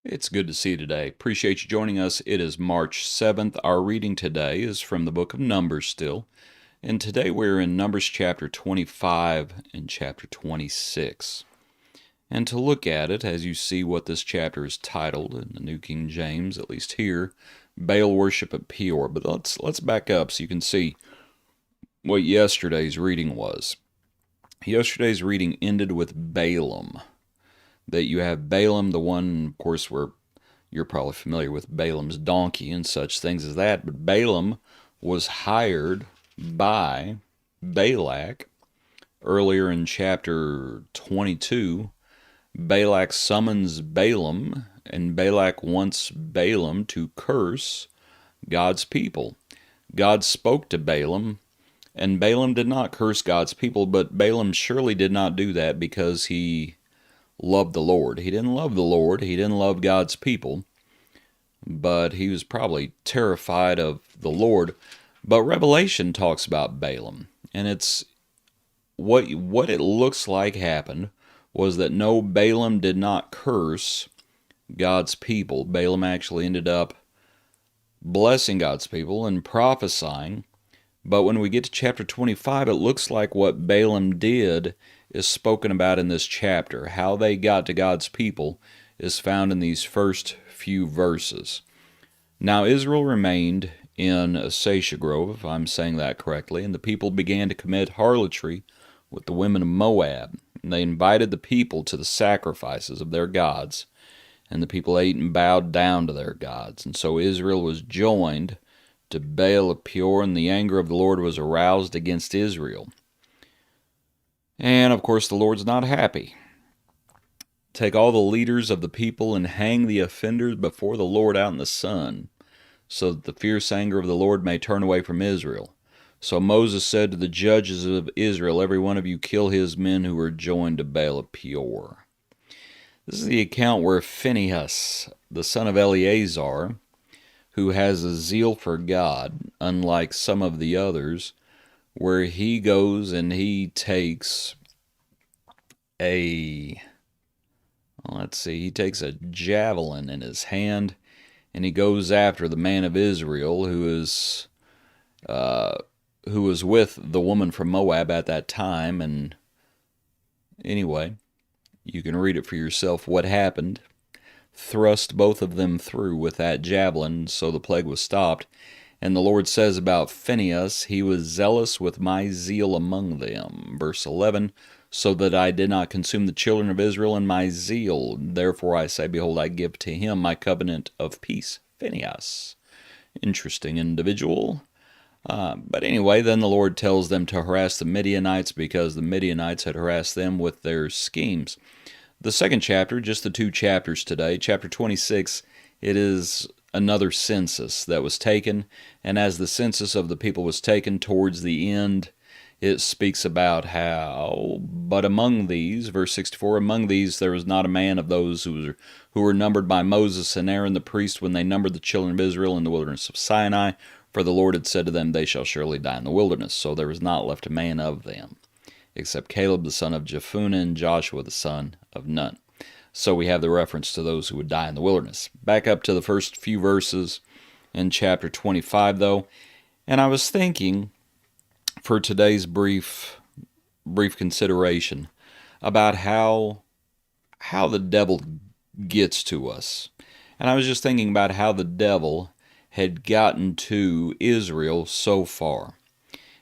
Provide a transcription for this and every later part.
It's good to see you today. Appreciate you joining us. It is March 7th. Our reading today is from the book of Numbers still. And today we're in Numbers chapter 25 and chapter 26. And to look at it, as you see what this chapter is titled in the New King James, at least here, Baal worship at Peor. But let's back up so you can see what yesterday's reading was. Yesterday's reading ended with Balaam. That you have Balaam, the one, of course, where you're probably familiar with Balaam's donkey and such things as that. But Balaam was hired by Balak. Earlier in chapter 22, Balak summons Balaam, and Balak wants Balaam to curse God's people. God spoke to Balaam, and Balaam did not curse God's people, but Balaam surely did not do that because he loved the Lord. He didn't love the Lord. He didn't love God's people, but he was probably terrified of the Lord. But Revelation talks about Balaam, and it's what it looks like happened was that no, Balaam did not curse God's people. Balaam actually ended up blessing God's people and prophesying. But when we get to chapter 25, it looks like what Balaam did is spoken about in this chapter. How they got to God's people is found in these first few verses. Now Israel remained in Acacia Grove, if I'm saying that correctly, and the people began to commit harlotry with the women of Moab. And they invited the people to the sacrifices of their gods, and the people ate and bowed down to their gods. And so Israel was joined to Baal of Peor, and the anger of the Lord was aroused against Israel. And, of course, the Lord's not happy. Take all the leaders of the people and hang the offenders before the Lord out in the sun, so that the fierce anger of the Lord may turn away from Israel. So Moses said to the judges of Israel, every one of you kill his men who are joined to Baal of Peor. This is the account where Phinehas, the son of Eleazar, who has a zeal for God, unlike some of the others, where he goes and he takes he takes a javelin in his hand, and he goes after the man of Israel who was with the woman from Moab at that time. And anyway, you can read it for yourself what happened. Thrust both of them through with that javelin, so the plague was stopped. And the Lord says about Phinehas, he was zealous with my zeal among them. Verse 11, so that I did not consume the children of Israel in my zeal. Therefore I say, behold, I give to him my covenant of peace. Phinehas. Interesting individual. But anyway, then the Lord tells them to harass the Midianites because the Midianites had harassed them with their schemes. The second chapter, just the two chapters today, chapter 26, it is another census that was taken, and as the census of the people was taken towards the end, it speaks about how, but among these, verse 64, among these there was not a man of those who were numbered by Moses and Aaron the priest when they numbered the children of Israel in the wilderness of Sinai, for the Lord had said to them, they shall surely die in the wilderness. So there was not left a man of them, except Caleb the son of Jephunneh and Joshua the son of Nun. So we have the reference to those who would die in the wilderness. Back up to the first few verses in chapter 25, though, and I was thinking for today's brief consideration about how the devil gets to us. And I was just thinking about how the devil had gotten to Israel so far.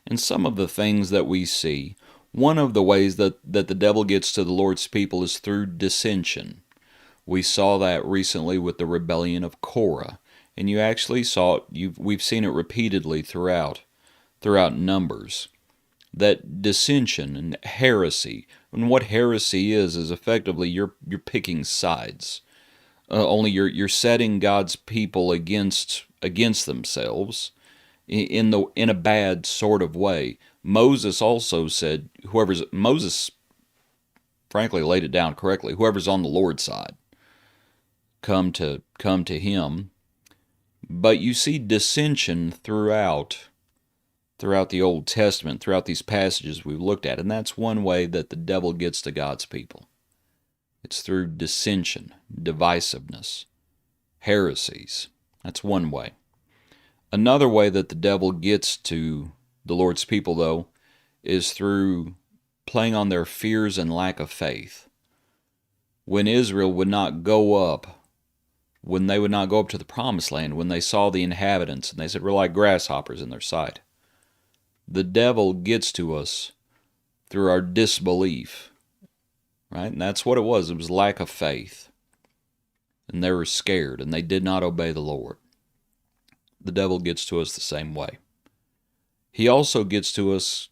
And some of the things that we see, one of the ways that the devil gets to the Lord's people is through dissension. We saw that recently with the rebellion of Korah, and you actually saw it, we've seen it repeatedly throughout Numbers, that dissension and heresy. And what heresy is effectively you're picking sides. Only you're setting God's people against themselves in a bad sort of way. Moses also said, Moses frankly laid it down correctly, whoever's on the Lord's side, come to him. But you see dissension throughout the Old Testament, throughout these passages we've looked at, and that's one way that the devil gets to God's people. It's through dissension, divisiveness. heresies. That's one way. Another way that the devil gets to the Lord's people, though, is through playing on their fears and lack of faith. When Israel would not go up, when they would not go up to the promised land, when they saw the inhabitants and they said, we're like grasshoppers in their sight, the devil gets to us through our disbelief, right? And that's what it was. It was lack of faith. And they were scared and they did not obey the Lord. The devil gets to us the same way. He also gets to us,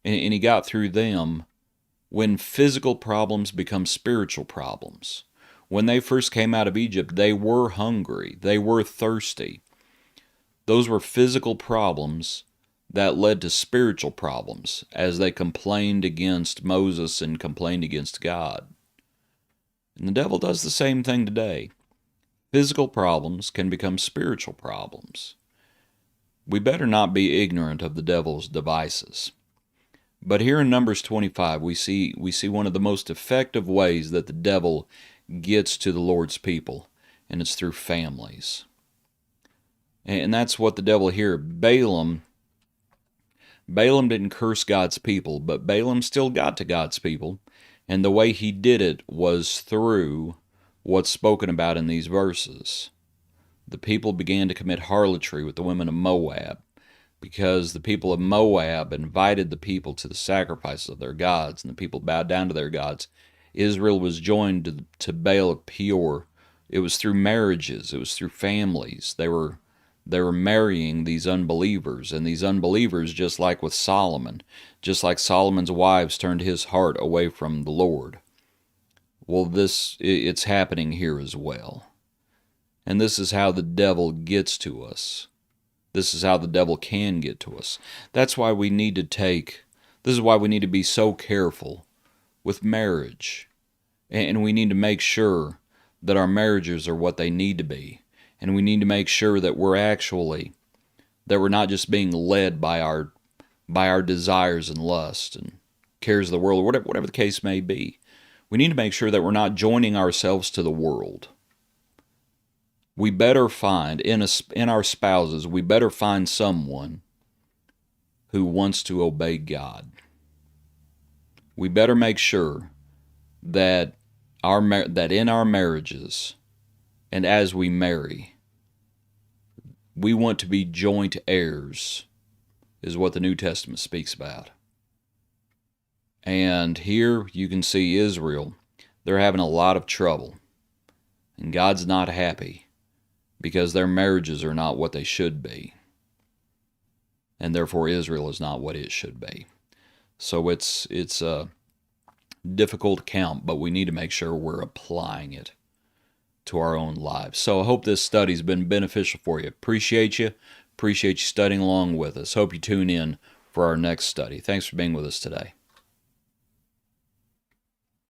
and he got through them when physical problems become spiritual problems. When they first came out of Egypt, they were hungry. They were thirsty. Those were physical problems that led to spiritual problems as they complained against Moses and complained against God. And the devil does the same thing today. Physical problems can become spiritual problems. We better not be ignorant of the devil's devices. But here in Numbers 25, we see one of the most effective ways that the devil gets to the Lord's people, and it's through families. And that's what the devil here, Balaam didn't curse God's people, but Balaam still got to God's people, and the way he did it was through what's spoken about in these verses. The people began to commit harlotry with the women of Moab, because the people of Moab invited the people to the sacrifices of their gods, and the people bowed down to their gods. Israel was joined to Baal of Peor. It was through marriages. It was through families. They were marrying these unbelievers, and these unbelievers, just like with Solomon, just like Solomon's wives turned his heart away from the Lord. Well, it's happening here as well. And this is how the devil gets to us. This is how the devil can get to us. That's why we need to this is why we need to be so careful with marriage. And we need to make sure that our marriages are what they need to be. And we need to make sure that we're not just being led by our desires and lust and cares of the world, or whatever the case may be. We need to make sure that we're not joining ourselves to the world. We better find, in our spouses, we better find someone who wants to obey God. We better make sure that in our marriages and as we marry, we want to be joint heirs, is what the New Testament speaks about. And here you can see Israel, they're having a lot of trouble. And God's not happy because their marriages are not what they should be. And therefore Israel is not what it should be. So it's a difficult count, but we need to make sure we're applying it to our own lives. So I hope this study's been beneficial for you. Appreciate you studying along with us. Hope you tune in for our next study. Thanks for being with us today.